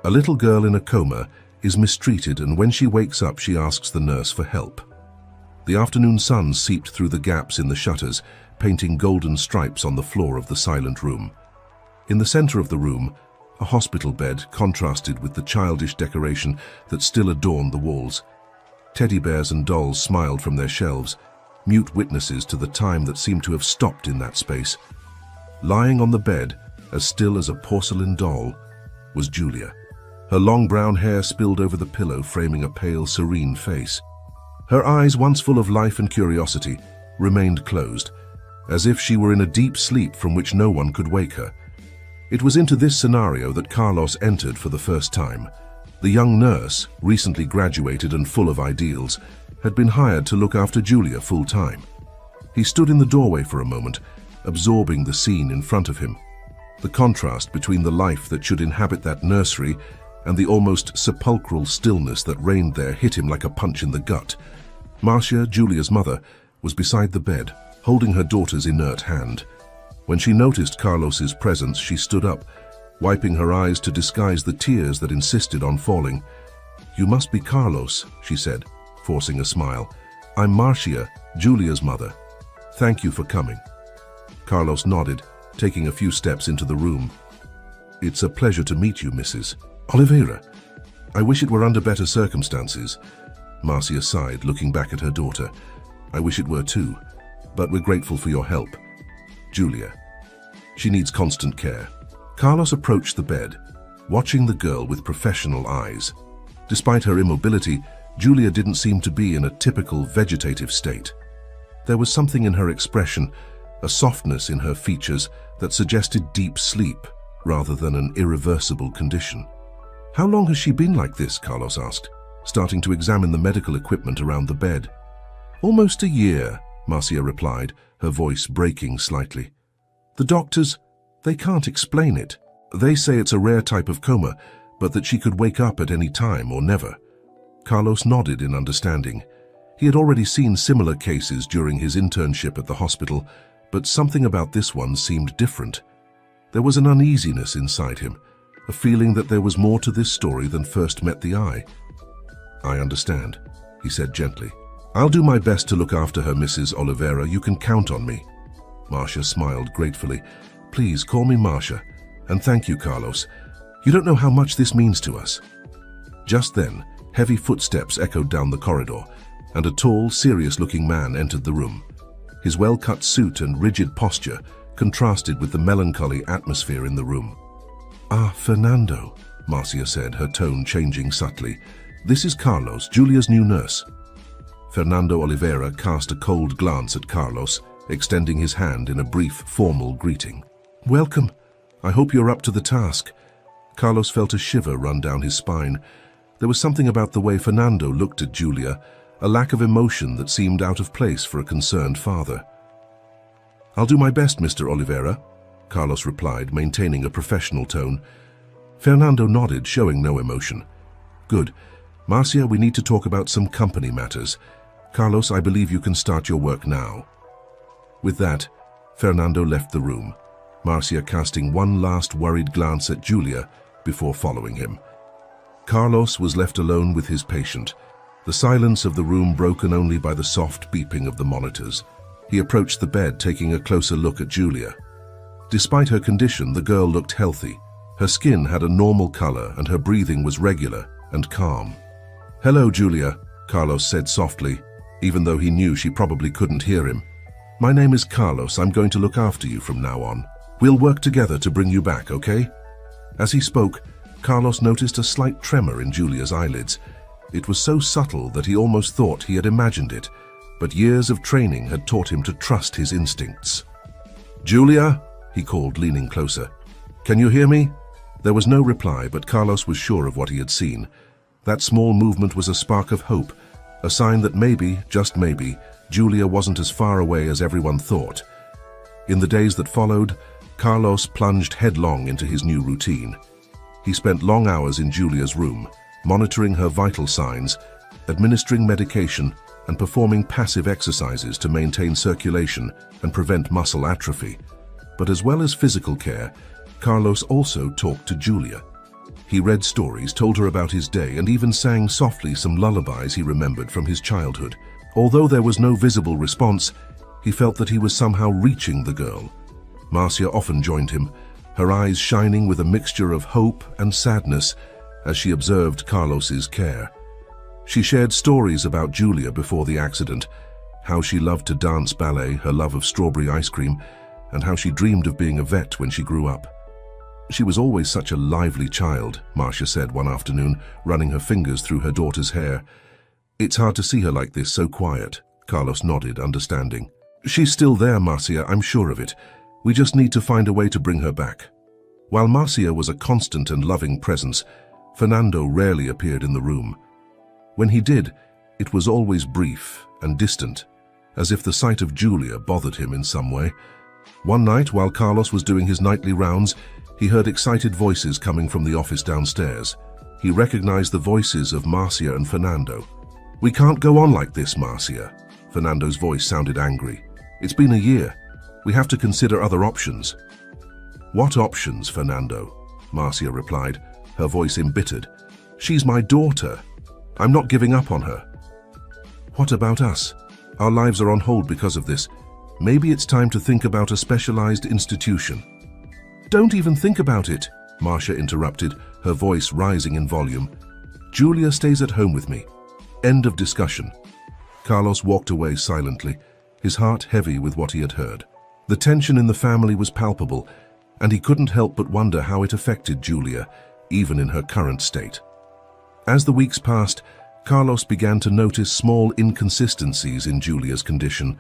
A little girl in a coma is mistreated, and when she wakes up, she asks the nurse for help. The afternoon sun seeped through the gaps in the shutters, painting golden stripes on the floor of the silent room. In the center of the room, a hospital bed contrasted with the childish decoration that still adorned the walls. Teddy bears and dolls smiled from their shelves, mute witnesses to the time that seemed to have stopped in that space. Lying on the bed, as still as a porcelain doll, was Julia. Her long brown hair spilled over the pillow, framing a pale, serene face. Her eyes, once full of life and curiosity, remained closed, as if she were in a deep sleep from which no one could wake her. It was into this scenario that Carlos entered for the first time. The young nurse, recently graduated and full of ideals, had been hired to look after Julia full-time. He stood in the doorway for a moment, absorbing the scene in front of him. The contrast between the life that should inhabit that nursery and the almost sepulchral stillness that reigned there hit him like a punch in the gut. Marcia, Julia's mother, was beside the bed, holding her daughter's inert hand. When she noticed Carlos's presence, she stood up, wiping her eyes to disguise the tears that insisted on falling. "You must be Carlos," she said, forcing a smile. "I'm Marcia, Julia's mother. Thank you for coming." Carlos nodded, taking a few steps into the room. "It's a pleasure to meet you, Mrs. Oliveira. I wish it were under better circumstances." Marcia sighed, looking back at her daughter. "I wish it were too, but we're grateful for your help. Julia. She needs constant care." Carlos approached the bed, watching the girl with professional eyes. Despite her immobility, Julia didn't seem to be in a typical vegetative state. There was something in her expression, a softness in her features that suggested deep sleep rather than an irreversible condition. "How long has she been like this?" Carlos asked, starting to examine the medical equipment around the bed. "Almost a year," Marcia replied, her voice breaking slightly. "The doctors, they can't explain it. They say it's a rare type of coma, but that she could wake up at any time or never." Carlos nodded in understanding. He had already seen similar cases during his internship at the hospital, but something about this one seemed different. There was an uneasiness inside him, a feeling that there was more to this story than first met the eye. "I understand," he said gently. "I'll do my best to look after her, Mrs. Oliveira. You can count on me." Marcia smiled gratefully. "Please call me Marcia, and thank you, Carlos. You don't know how much this means to us." Just then, heavy footsteps echoed down the corridor, and a tall, serious-looking man entered the room. His well-cut suit and rigid posture contrasted with the melancholy atmosphere in the room. "Ah, Fernando," Marcia said, her tone changing subtly. "This is Carlos, Julia's new nurse." Fernando Oliveira cast a cold glance at Carlos, extending his hand in a brief, formal greeting. "Welcome. I hope you're up to the task." Carlos felt a shiver run down his spine. There was something about the way Fernando looked at Julia, a lack of emotion that seemed out of place for a concerned father. "I'll do my best, Mr. Oliveira," Carlos replied, maintaining a professional tone. Fernando nodded, showing no emotion. "Good. Marcia, we need to talk about some company matters. Carlos, I believe you can start your work now." With that, Fernando left the room, Marcia casting one last worried glance at Julia before following him. Carlos was left alone with his patient, the silence of the room broken only by the soft beeping of the monitors. He approached the bed, taking a closer look at Julia. Despite her condition, the girl looked healthy. Her skin had a normal color and her breathing was regular and calm. "Hello, Julia," Carlos said softly, even though he knew she probably couldn't hear him. "My name is Carlos. I'm going to look after you from now on. We'll work together to bring you back, okay?" As he spoke, Carlos noticed a slight tremor in Julia's eyelids. It was so subtle that he almost thought he had imagined it, but years of training had taught him to trust his instincts. "Julia," he called, leaning closer. "Can you hear me?" There was no reply, but Carlos was sure of what he had seen. That small movement was a spark of hope, a sign that maybe, just maybe, Julia wasn't as far away as everyone thought. In the days that followed, Carlos plunged headlong into his new routine. He spent long hours in Julia's room, monitoring her vital signs, administering medication, and performing passive exercises to maintain circulation and prevent muscle atrophy. But as well as physical care, Carlos also talked to Julia. He read stories, told her about his day, and even sang softly some lullabies he remembered from his childhood. Although there was no visible response, he felt that he was somehow reaching the girl. Marcia often joined him, her eyes shining with a mixture of hope and sadness as she observed Carlos's care. She shared stories about Julia before the accident, how she loved to dance ballet, her love of strawberry ice cream, and how she dreamed of being a vet when she grew up. She was always such a lively child, Marcia said one afternoon, running her fingers through her daughter's hair. It's hard to see her like this, so quiet. Carlos nodded, understanding. She's still there, Marcia, I'm sure of it. We just need to find a way to bring her back. While Marcia was a constant and loving presence, Fernando rarely appeared in the room. When he did, it was always brief and distant, as if the sight of Julia bothered him in some way. One night, while Carlos was doing his nightly rounds, he heard excited voices coming from the office downstairs. He recognized the voices of Marcia and Fernando. "We can't go on like this, Marcia." Fernando's voice sounded angry. "It's been a year. We have to consider other options." "What options, Fernando?" Marcia replied, her voice embittered. "She's my daughter. I'm not giving up on her." "What about us? Our lives are on hold because of this. Maybe it's time to think about a specialized institution." "Don't even think about it," Marcia interrupted, her voice rising in volume. "Julia stays at home with me. End of discussion." Carlos walked away silently, his heart heavy with what he had heard. The tension in the family was palpable, and he couldn't help but wonder how it affected Julia, even in her current state. As the weeks passed, Carlos began to notice small inconsistencies in Julia's condition.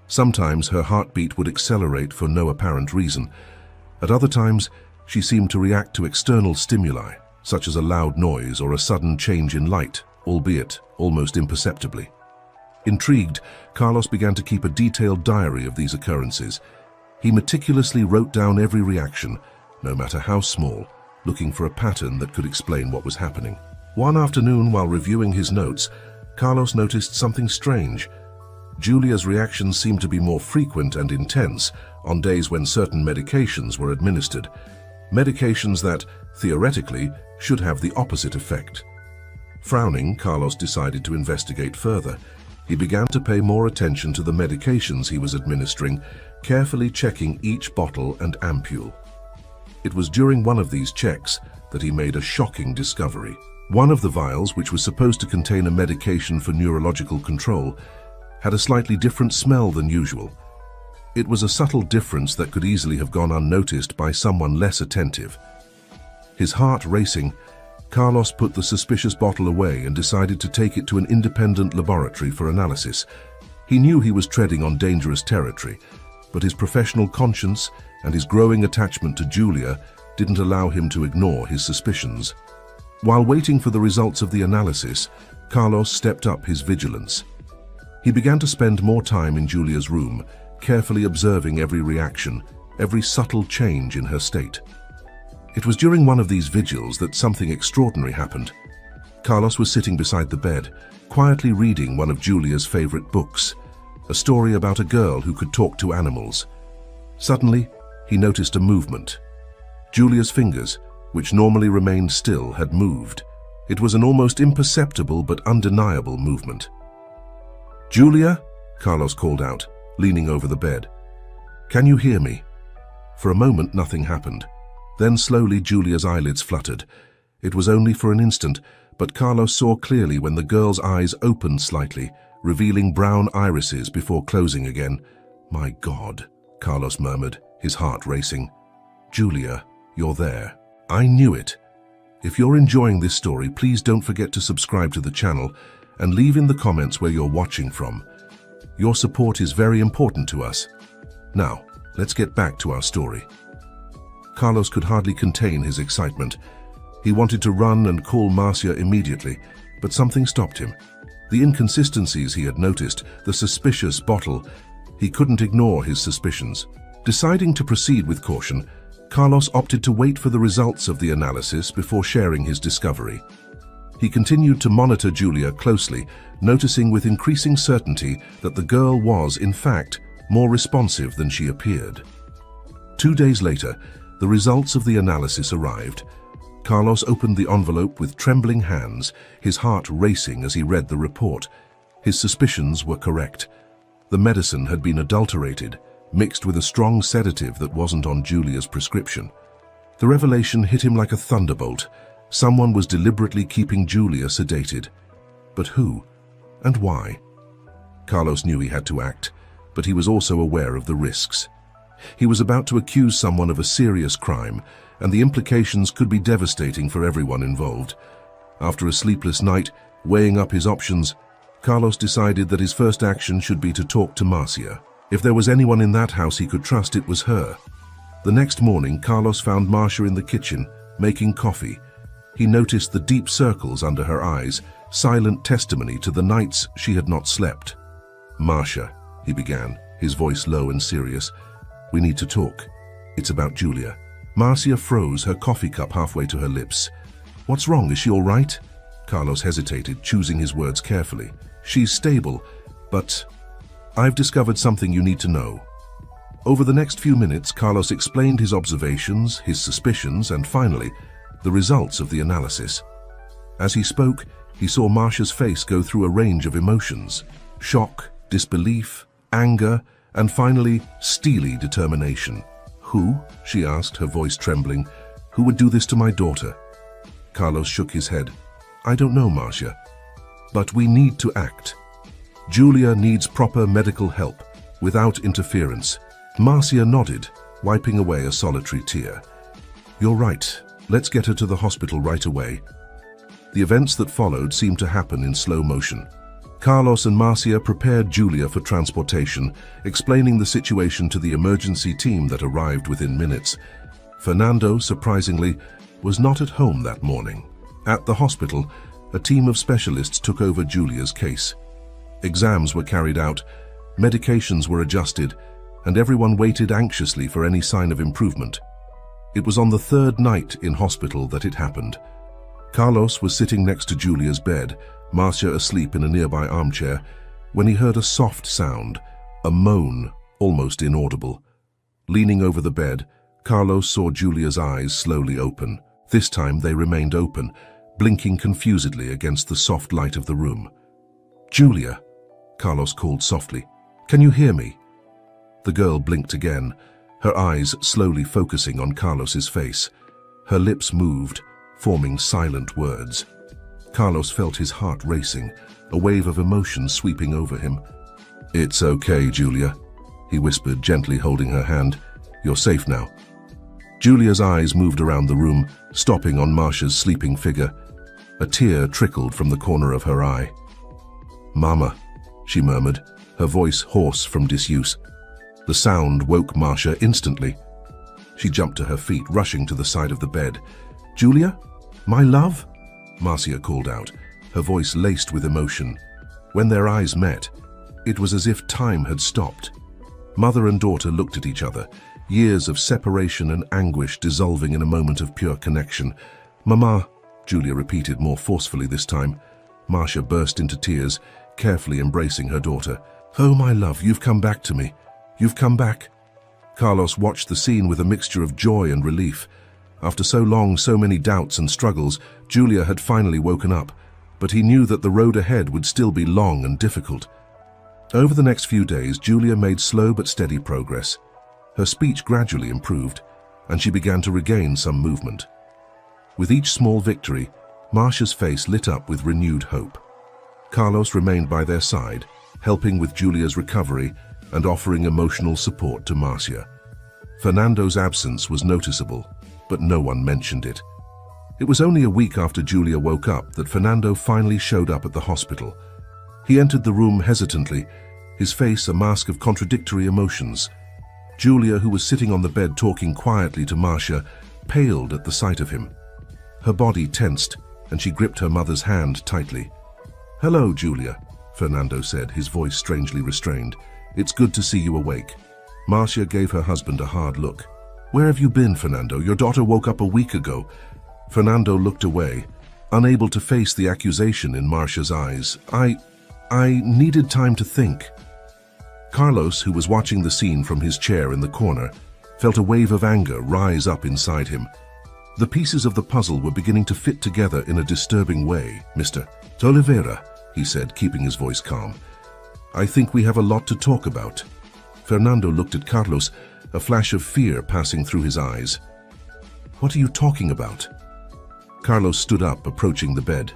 Sometimes her heartbeat would accelerate for no apparent reason. At other times, she seemed to react to external stimuli, such as a loud noise or a sudden change in light, albeit almost imperceptibly. Intrigued, Carlos began to keep a detailed diary of these occurrences. He meticulously wrote down every reaction, no matter how small, looking for a pattern that could explain what was happening. One afternoon, while reviewing his notes, Carlos noticed something strange. Julia's reactions seemed to be more frequent and intense on days when certain medications were administered, medications that, theoretically, should have the opposite effect. Frowning, Carlos decided to investigate further. He began to pay more attention to the medications he was administering, carefully checking each bottle and ampule. It was during one of these checks that he made a shocking discovery. One of the vials, which was supposed to contain a medication for neurological control, had a slightly different smell than usual. It was a subtle difference that could easily have gone unnoticed by someone less attentive. His heart racing, Carlos put the suspicious bottle away and decided to take it to an independent laboratory for analysis. He knew he was treading on dangerous territory, but his professional conscience and his growing attachment to Julia didn't allow him to ignore his suspicions. While waiting for the results of the analysis, Carlos stepped up his vigilance. He began to spend more time in Julia's room, carefully observing every reaction, every subtle change in her state. It was during one of these vigils that something extraordinary happened. Carlos was sitting beside the bed, quietly reading one of Julia's favorite books, a story about a girl who could talk to animals. Suddenly, he noticed a movement. Julia's fingers, which normally remained still, had moved. It was an almost imperceptible but undeniable movement. "Julia?" Carlos called out, leaning over the bed. "Can you hear me?" For a moment, nothing happened. Then slowly Julia's eyelids fluttered. It was only for an instant, but Carlos saw clearly when the girl's eyes opened slightly, revealing brown irises before closing again. "My God," Carlos murmured, his heart racing. "Julia, you're there. I knew it." If you're enjoying this story, please don't forget to subscribe to the channel and leave in the comments where you're watching from. Your support is very important to us. Now, let's get back to our story. Carlos could hardly contain his excitement. He wanted to run and call Marcia immediately, but something stopped him. The inconsistencies he had noticed, the suspicious bottle, he couldn't ignore his suspicions. Deciding to proceed with caution, Carlos opted to wait for the results of the analysis before sharing his discovery. He continued to monitor Julia closely, noticing with increasing certainty that the girl was, in fact, more responsive than she appeared. 2 days later, the results of the analysis arrived. Carlos opened the envelope with trembling hands, his heart racing as he read the report. His suspicions were correct. The medicine had been adulterated, mixed with a strong sedative that wasn't on Julia's prescription. The revelation hit him like a thunderbolt. Someone was deliberately keeping Julia sedated. But who? And why? Carlos knew he had to act, but he was also aware of the risks. He was about to accuse someone of a serious crime, and the implications could be devastating for everyone involved. After a sleepless night, weighing up his options, Carlos decided that his first action should be to talk to Marcia. If there was anyone in that house he could trust, it was her. The next morning, Carlos found Marcia in the kitchen, making coffee. He noticed the deep circles under her eyes, silent testimony to the nights she had not slept. "Marcia," he began, his voice low and serious, "we need to talk. It's about Julia." Marcia froze, her coffee cup halfway to her lips. "What's wrong? Is she all right?" Carlos hesitated, choosing his words carefully. "She's stable, but I've discovered something you need to know." Over the next few minutes, Carlos explained his observations, his suspicions, and finally, the results of the analysis. As he spoke, he saw Marcia's face go through a range of emotions: shock, disbelief, anger, and finally, steely determination. "Who?" she asked, her voice trembling. "Who would do this to my daughter?" Carlos shook his head. "I don't know, Marcia. But we need to act. Julia needs proper medical help, without interference." Marcia nodded, wiping away a solitary tear. "You're right. Let's get her to the hospital right away." The events that followed seemed to happen in slow motion. Carlos and Marcia prepared Julia for transportation, explaining the situation to the emergency team that arrived within minutes. Fernando, surprisingly, was not at home that morning. At the hospital, a team of specialists took over Julia's case. Exams were carried out, medications were adjusted, and everyone waited anxiously for any sign of improvement. It was on the third night in hospital that it happened. Carlos was sitting next to Julia's bed, Marcia asleep in a nearby armchair, when he heard a soft sound, a moan, almost inaudible. Leaning over the bed, Carlos saw Julia's eyes slowly open. This time they remained open, blinking confusedly against the soft light of the room. "Julia," Carlos called softly, "can you hear me?" The girl blinked again, her eyes slowly focusing on Carlos's face. Her lips moved, forming silent words. Carlos felt his heart racing, a wave of emotion sweeping over him. "It's okay, Julia," he whispered, gently holding her hand. "You're safe now." Julia's eyes moved around the room, stopping on Marcia's sleeping figure. A tear trickled from the corner of her eye. "Mama," she murmured, her voice hoarse from disuse. The sound woke Marcia instantly. She jumped to her feet, rushing to the side of the bed. "Julia? My love?" Marcia called out, her voice laced with emotion. When their eyes met, it was as if time had stopped. Mother and daughter looked at each other, years of separation and anguish dissolving in a moment of pure connection. "Mama," Julia repeated more forcefully this time. Marcia burst into tears, carefully embracing her daughter. "Oh, my love, you've come back to me. You've come back." Carlos watched the scene with a mixture of joy and relief. After so long, so many doubts and struggles, Julia had finally woken up, but he knew that the road ahead would still be long and difficult. Over the next few days, Julia made slow but steady progress. Her speech gradually improved, and she began to regain some movement. With each small victory, Marcia's face lit up with renewed hope. Carlos remained by their side, helping with Julia's recovery and offering emotional support to Marcia. Fernando's absence was noticeable, but no one mentioned it. It was only a week after Julia woke up that Fernando finally showed up at the hospital. He entered the room hesitantly, his face a mask of contradictory emotions. Julia, who was sitting on the bed talking quietly to Marcia, paled at the sight of him. Her body tensed, and she gripped her mother's hand tightly. "Hello, Julia," Fernando said, his voice strangely restrained. "It's good to see you awake." Marcia gave her husband a hard look. "Where have you been, Fernando? Your daughter woke up a week ago." Fernando looked away, unable to face the accusation in Marcia's eyes. I needed time to think." Carlos, who was watching the scene from his chair in the corner, felt a wave of anger rise up inside him. The pieces of the puzzle were beginning to fit together in a disturbing way. "Mr. Oliveira," he said, keeping his voice calm, "I think we have a lot to talk about." Fernando looked at Carlos, a flash of fear passing through his eyes. "What are you talking about?" Carlos stood up, approaching the bed.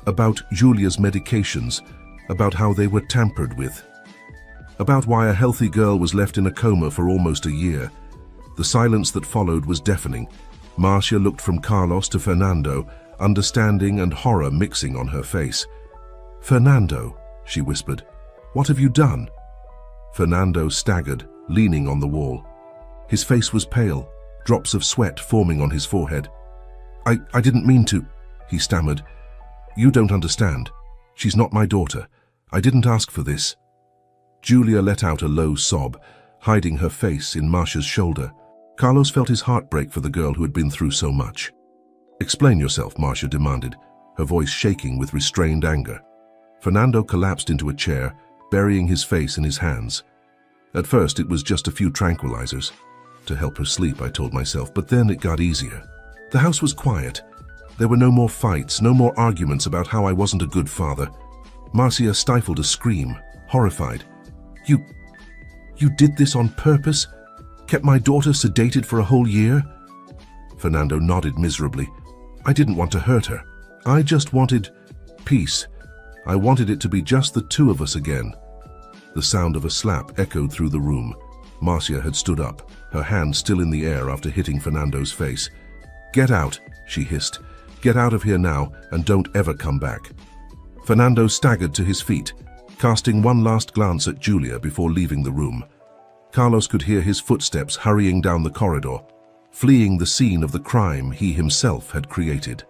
"About Julia's medications, about how they were tampered with, about why a healthy girl was left in a coma for almost a year." The silence that followed was deafening. Marcia looked from Carlos to Fernando, understanding and horror mixing on her face. "Fernando," she whispered, "what have you done?" Fernando staggered, leaning on the wall. His face was pale, drops of sweat forming on his forehead. I didn't mean to," he stammered. "You don't understand. She's not my daughter. I didn't ask for this." Julia let out a low sob, hiding her face in Marcia's shoulder. Carlos felt his heart break for the girl who had been through so much. "Explain yourself," Marcia demanded, her voice shaking with restrained anger. Fernando collapsed into a chair, burying his face in his hands. "At first, it was just a few tranquilizers. To help her sleep, I told myself, but then it got easier. The house was quiet. There were no more fights, no more arguments about how I wasn't a good father." Marcia stifled a scream, horrified. You did this on purpose? Kept my daughter sedated for a whole year?" Fernando nodded miserably. "I didn't want to hurt her. I just wanted peace. I wanted it to be just the two of us again." The sound of a slap echoed through the room. Marcia had stood up, her hand still in the air after hitting Fernando's face. "Get out," she hissed. "Get out of here now and don't ever come back." Fernando staggered to his feet, casting one last glance at Julia before leaving the room. Carlos could hear his footsteps hurrying down the corridor, fleeing the scene of the crime he himself had created.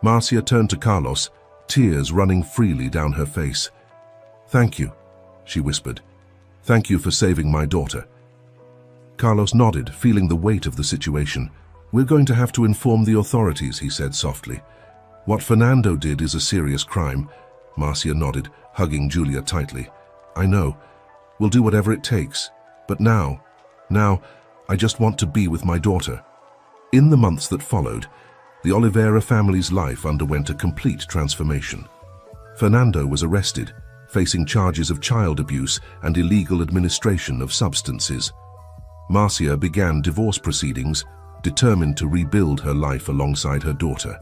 Marcia turned to Carlos, tears running freely down her face. "Thank you," she whispered. "Thank you for saving my daughter." Carlos nodded, feeling the weight of the situation. "We're going to have to inform the authorities," he said softly. "What Fernando did is a serious crime." Marcia nodded, hugging Julia tightly. "I know. We'll do whatever it takes. But now, I just want to be with my daughter." In the months that followed, the Oliveira family's life underwent a complete transformation. Fernando was arrested, facing charges of child abuse and illegal administration of substances. Marcia began divorce proceedings, determined to rebuild her life alongside her daughter.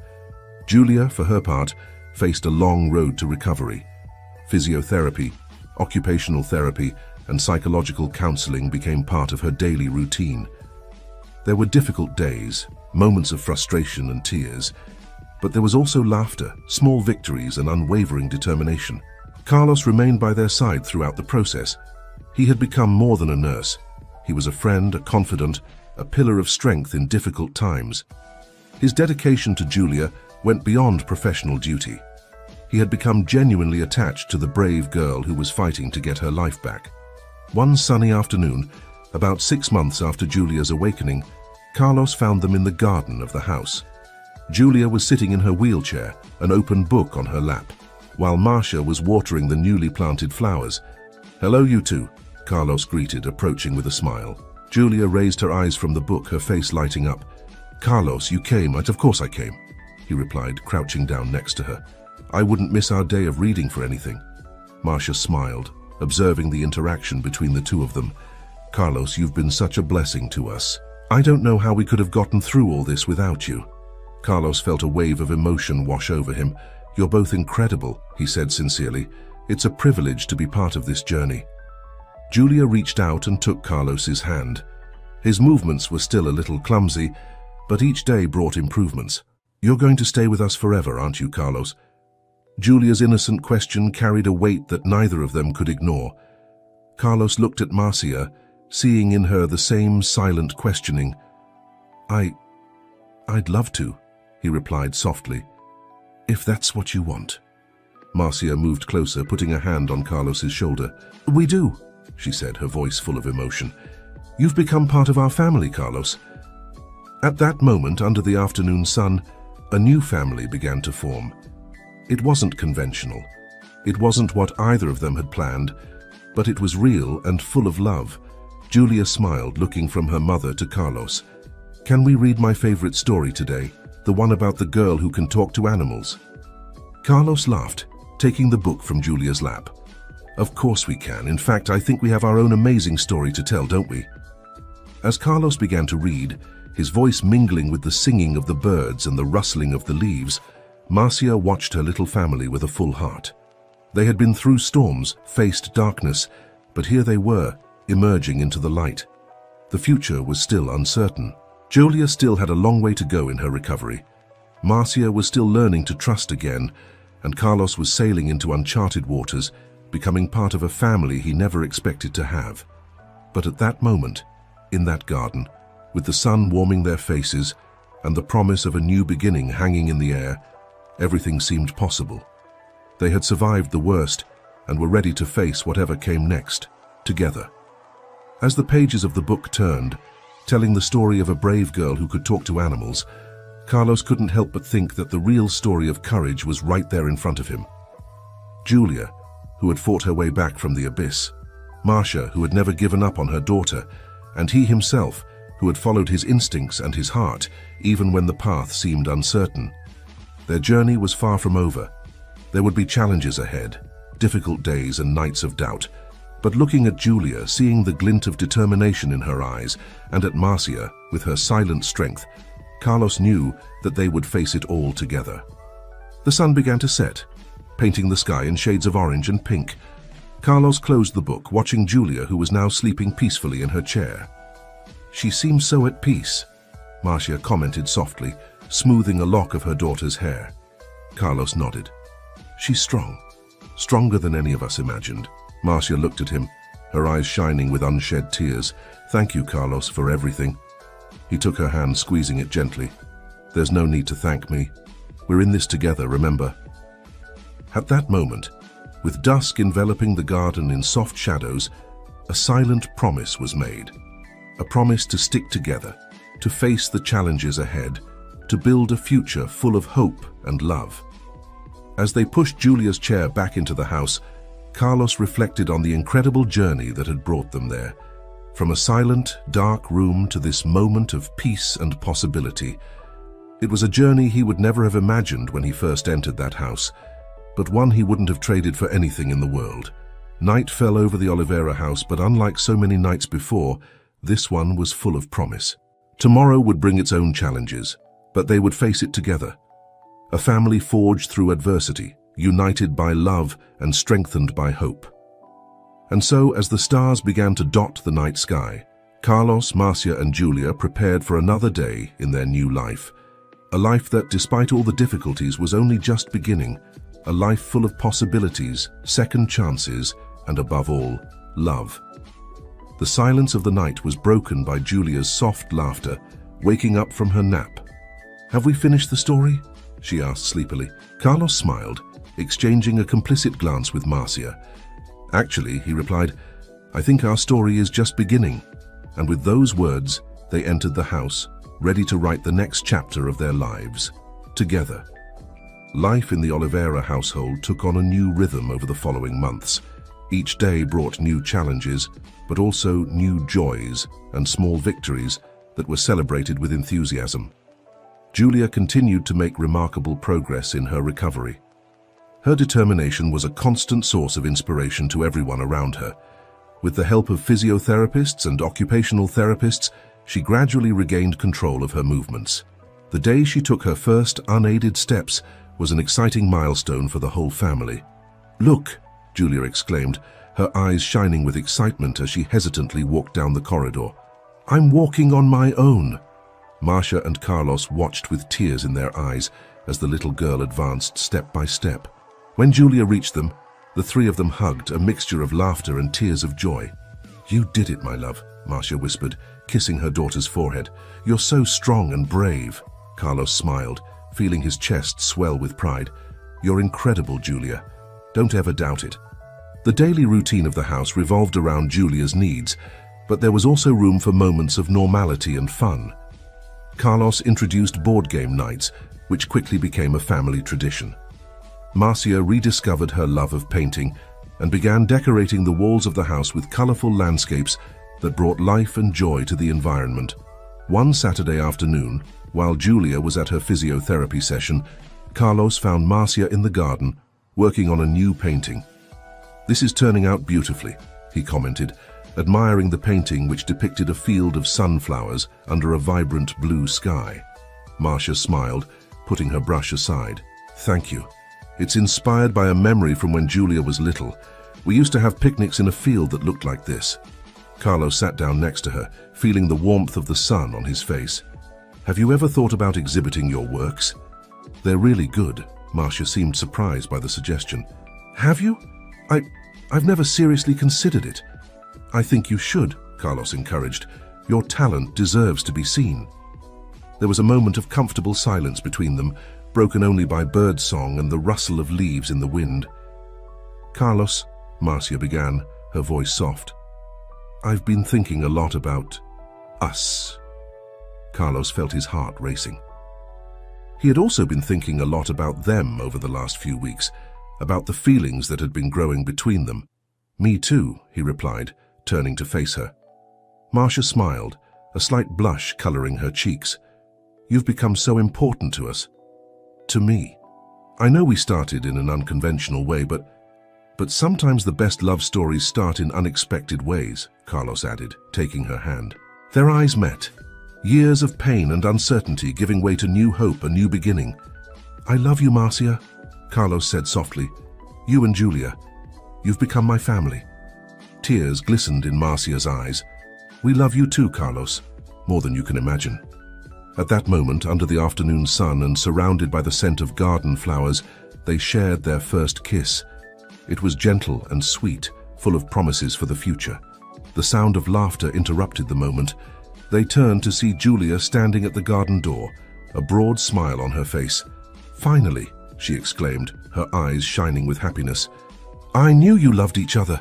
Julia, for her part, faced a long road to recovery. Physiotherapy, occupational therapy, and psychological counseling became part of her daily routine. There were difficult days, moments of frustration and tears, but there was also laughter, small victories, and unwavering determination. Carlos remained by their side throughout the process. He had become more than a nurse. He was a friend, a confidant, a pillar of strength in difficult times. His dedication to Julia went beyond professional duty. He had become genuinely attached to the brave girl who was fighting to get her life back. One sunny afternoon, about 6 months after Julia's awakening, Carlos found them in the garden of the house. Julia was sitting in her wheelchair, an open book on her lap, while Marcia was watering the newly planted flowers. "Hello, you two," Carlos greeted, approaching with a smile. Julia raised her eyes from the book, her face lighting up. "Carlos, you came." "Of course I came," he replied, crouching down next to her. "I wouldn't miss our day of reading for anything." Marcia smiled, observing the interaction between the two of them. "Carlos, you've been such a blessing to us. I don't know how we could have gotten through all this without you." Carlos felt a wave of emotion wash over him. "You're both incredible," he said sincerely. "It's a privilege to be part of this journey." Julia reached out and took Carlos's hand. His movements were still a little clumsy, but each day brought improvements. "You're going to stay with us forever, aren't you, Carlos?" Julia's innocent question carried a weight that neither of them could ignore. Carlos looked at Marcia, seeing in her the same silent questioning. I'd love to," he replied softly. "If that's what you want." Marcia moved closer, putting a hand on Carlos's shoulder. "We do," she said, her voice full of emotion. "You've become part of our family, Carlos." At that moment, under the afternoon sun, a new family began to form. It wasn't conventional. It wasn't what either of them had planned, but it was real and full of love. Julia smiled, looking from her mother to Carlos. Can we read my favorite story today, the one about the girl who can talk to animals? Carlos laughed, taking the book from Julia's lap. Of course we can. In fact, I think we have our own amazing story to tell, don't we? As Carlos began to read, his voice mingling with the singing of the birds and the rustling of the leaves, Marcia watched her little family with a full heart. They had been through storms, faced darkness, but here they were, emerging into the light. The future was still uncertain. Julia still had a long way to go in her recovery. Marcia was still learning to trust again, and Carlos was sailing into uncharted waters, becoming part of a family he never expected to have. But at that moment, in that garden, with the sun warming their faces and the promise of a new beginning hanging in the air, everything seemed possible. They had survived the worst and were ready to face whatever came next, together. As the pages of the book turned, telling the story of a brave girl who could talk to animals, Carlos couldn't help but think that the real story of courage was right there in front of him. Julia, who had fought her way back from the abyss, Marcia, who had never given up on her daughter, and he himself, who had followed his instincts and his heart, even when the path seemed uncertain. Their journey was far from over. There would be challenges ahead, difficult days and nights of doubt. But looking at Julia, seeing the glint of determination in her eyes, and at Marcia, with her silent strength, Carlos knew that they would face it all together. The sun began to set, painting the sky in shades of orange and pink. Carlos closed the book, watching Julia, who was now sleeping peacefully in her chair. "She seems so at peace," Marcia commented softly, smoothing a lock of her daughter's hair. Carlos nodded. "She's strong, stronger than any of us imagined." Marcia looked at him, her eyes shining with unshed tears. "Thank you, Carlos, for everything." He took her hand, squeezing it gently. "There's no need to thank me. We're in this together, remember?" At that moment, with dusk enveloping the garden in soft shadows, a silent promise was made. A promise to stick together, to face the challenges ahead, to build a future full of hope and love. As they pushed Julia's chair back into the house, Carlos reflected on the incredible journey that had brought them there. From a silent, dark room to this moment of peace and possibility. It was a journey he would never have imagined when he first entered that house, but one he wouldn't have traded for anything in the world. Night fell over the Oliveira house, but unlike so many nights before, this one was full of promise. Tomorrow would bring its own challenges, but they would face it together. A family forged through adversity, united by love and strengthened by hope. And so, as the stars began to dot the night sky, Carlos, Marcia and Julia prepared for another day in their new life. A life that, despite all the difficulties, was only just beginning. A life full of possibilities, second chances, and above all, love. The silence of the night was broken by Julia's soft laughter, waking up from her nap. "Have we finished the story?" she asked sleepily. Carlos smiled, exchanging a complicit glance with Marcia. "Actually," he replied, "I think our story is just beginning." And with those words, they entered the house, ready to write the next chapter of their lives, together. Life in the Oliveira household took on a new rhythm over the following months. Each day brought new challenges, but also new joys and small victories that were celebrated with enthusiasm. Julia continued to make remarkable progress in her recovery. Her determination was a constant source of inspiration to everyone around her. With the help of physiotherapists and occupational therapists, she gradually regained control of her movements. The day she took her first unaided steps was an exciting milestone for the whole family. "Look!" Julia exclaimed, her eyes shining with excitement as she hesitantly walked down the corridor. "I'm walking on my own!" Marcia and Carlos watched with tears in their eyes as the little girl advanced step by step. When Julia reached them, the three of them hugged, a mixture of laughter and tears of joy. "You did it, my love," Marcia whispered, kissing her daughter's forehead. "You're so strong and brave." Carlos smiled, feeling his chest swell with pride. "You're incredible, Julia. Don't ever doubt it." The daily routine of the house revolved around Julia's needs, but there was also room for moments of normality and fun. Carlos introduced board game nights, which quickly became a family tradition. Marcia rediscovered her love of painting and began decorating the walls of the house with colorful landscapes that brought life and joy to the environment. One Saturday afternoon, while Julia was at her physiotherapy session, Carlos found Marcia in the garden, working on a new painting. "This is turning out beautifully," he commented, admiring the painting which depicted a field of sunflowers under a vibrant blue sky. Marcia smiled, putting her brush aside. "Thank you. It's inspired by a memory from when Julia was little. We used to have picnics in a field that looked like this." Carlos sat down next to her, feeling the warmth of the sun on his face. "Have you ever thought about exhibiting your works? They're really good." Marcia seemed surprised by the suggestion. "Have you? I've never seriously considered it." "I think you should," Carlos encouraged. "Your talent deserves to be seen." There was a moment of comfortable silence between them, broken only by birdsong and the rustle of leaves in the wind. "Carlos," Marcia began, her voice soft, "I've been thinking a lot about us." Carlos felt his heart racing. He had also been thinking a lot about them over the last few weeks, about the feelings that had been growing between them. "Me too," he replied, turning to face her. Marcia smiled, a slight blush coloring her cheeks. "You've become so important to us. To me. I know we started in an unconventional way, but sometimes the best love stories start in unexpected ways," Carlos added, taking her hand. Their eyes met. Years of pain and uncertainty giving way to new hope, a new beginning. "I love you, Marcia," Carlos said softly. "You and Julia. You've become my family." Tears glistened in Marcia's eyes. "We love you too, Carlos, more than you can imagine." At that moment, under the afternoon sun and surrounded by the scent of garden flowers, they shared their first kiss. It was gentle and sweet, full of promises for the future. The sound of laughter interrupted the moment. They turned to see Julia standing at the garden door, a broad smile on her face. "Finally," she exclaimed, her eyes shining with happiness. "I knew you loved each other."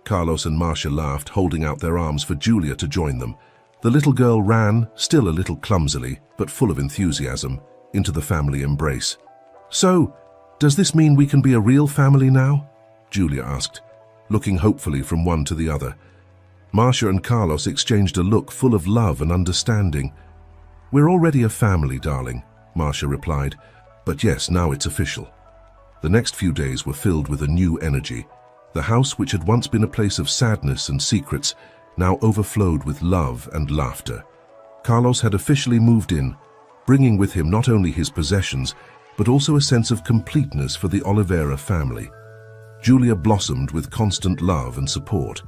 Carlos and Marcia laughed, holding out their arms for Julia to join them. The little girl ran, still a little clumsily, but full of enthusiasm, into the family embrace. "So, does this mean we can be a real family now?" Julia asked, looking hopefully from one to the other. Marcia and Carlos exchanged a look full of love and understanding. "We're already a family, darling," Marcia replied. "But yes, now it's official." The next few days were filled with a new energy. The house, which had once been a place of sadness and secrets, now overflowed with love and laughter. Carlos had officially moved in, bringing with him not only his possessions, but also a sense of completeness for the Oliveira family. Julia blossomed with constant love and support.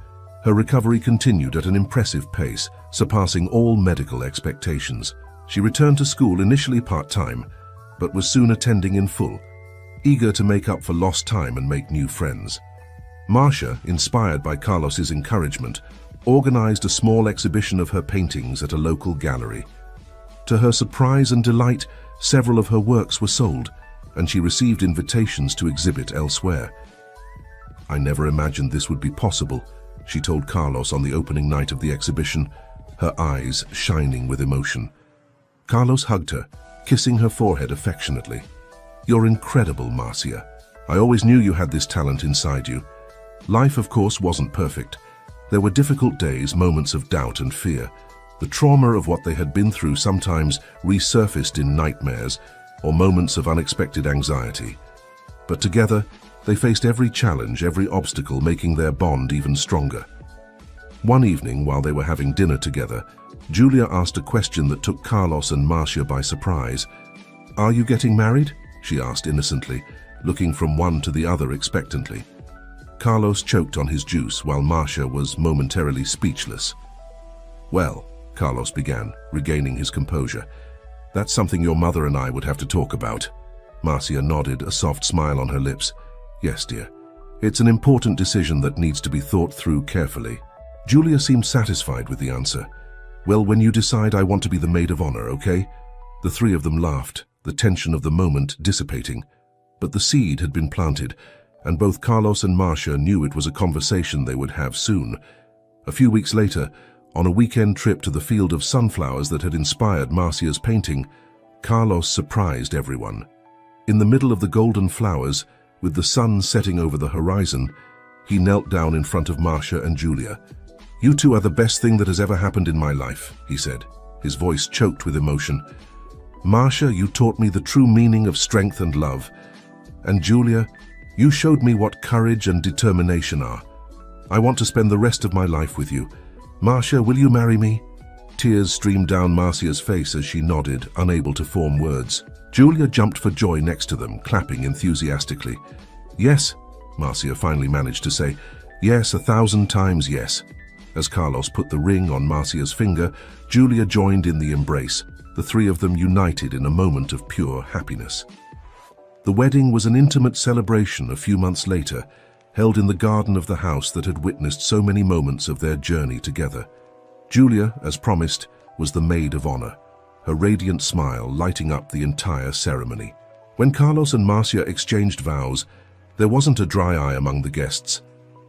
Her recovery continued at an impressive pace, surpassing all medical expectations. She returned to school initially part-time, but was soon attending in full, eager to make up for lost time and make new friends. Marcia, inspired by Carlos's encouragement, organized a small exhibition of her paintings at a local gallery. To her surprise and delight, several of her works were sold, and she received invitations to exhibit elsewhere. "I never imagined this would be possible," she told Carlos on the opening night of the exhibition, her eyes shining with emotion. Carlos hugged her, kissing her forehead affectionately. "You're incredible, Marcia. I always knew you had this talent inside you." Life, of course, wasn't perfect. There were difficult days, moments of doubt and fear. The trauma of what they had been through sometimes resurfaced in nightmares or moments of unexpected anxiety. But together, they faced every challenge, every obstacle, making their bond even stronger. One evening, while they were having dinner together, Julia asked a question that took Carlos and Marcia by surprise. "Are you getting married?" she asked innocently, looking from one to the other expectantly. Carlos choked on his juice while Marcia was momentarily speechless. "Well," Carlos began, regaining his composure, "that's something your mother and I would have to talk about." Marcia nodded, a soft smile on her lips. "Yes, dear. It's an important decision that needs to be thought through carefully." Julia seemed satisfied with the answer. "Well, when you decide, I want to be the maid of honor, okay?" The three of them laughed, the tension of the moment dissipating. But the seed had been planted, and both Carlos and Marcia knew it was a conversation they would have soon. A few weeks later, on a weekend trip to the field of sunflowers that had inspired Marcia's painting, Carlos surprised everyone. In the middle of the golden flowers, with the sun setting over the horizon, he knelt down in front of Marcia and Julia. "You two are the best thing that has ever happened in my life," he said, his voice choked with emotion. "Marcia, you taught me the true meaning of strength and love. And Julia, you showed me what courage and determination are. I want to spend the rest of my life with you. Marcia, will you marry me?" Tears streamed down Marcia's face as she nodded, unable to form words. Julia jumped for joy next to them, clapping enthusiastically. "Yes," Marcia finally managed to say. "Yes, 1,000 times yes." As Carlos put the ring on Marcia's finger, Julia joined in the embrace, the three of them united in a moment of pure happiness. The wedding was an intimate celebration a few months later, held in the garden of the house that had witnessed so many moments of their journey together. Julia, as promised, was the maid of honor, her radiant smile lighting up the entire ceremony. When Carlos and Marcia exchanged vows, there wasn't a dry eye among the guests.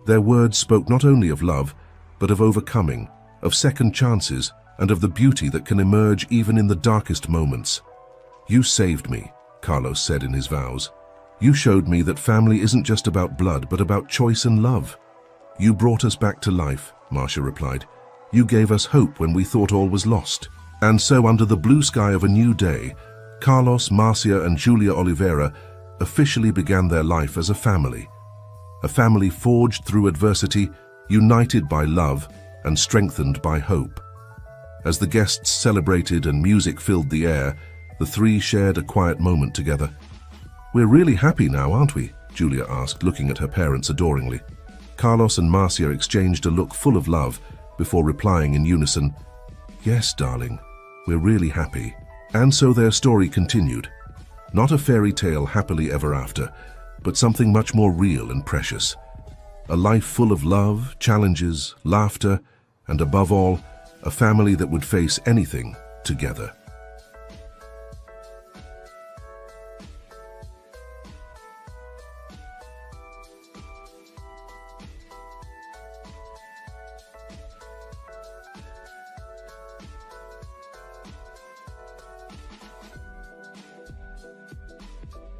Their words spoke not only of love, but of overcoming, of second chances, and of the beauty that can emerge even in the darkest moments. "You saved me," Carlos said in his vows. "You showed me that family isn't just about blood, but about choice and love." "You brought us back to life," Marcia replied. "You gave us hope when we thought all was lost." And so, under the blue sky of a new day, Carlos, Marcia, and Julia Oliveira officially began their life as a family forged through adversity, united by love, and strengthened by hope. As the guests celebrated and music filled the air, the three shared a quiet moment together. "We're really happy now, aren't we?" Julia asked, looking at her parents adoringly. Carlos and Marcia exchanged a look full of love before replying in unison, "Yes, darling, we're really happy." And so their story continued. Not a fairy tale happily ever after, but something much more real and precious. A life full of love, challenges, laughter, and above all, a family that would face anything together.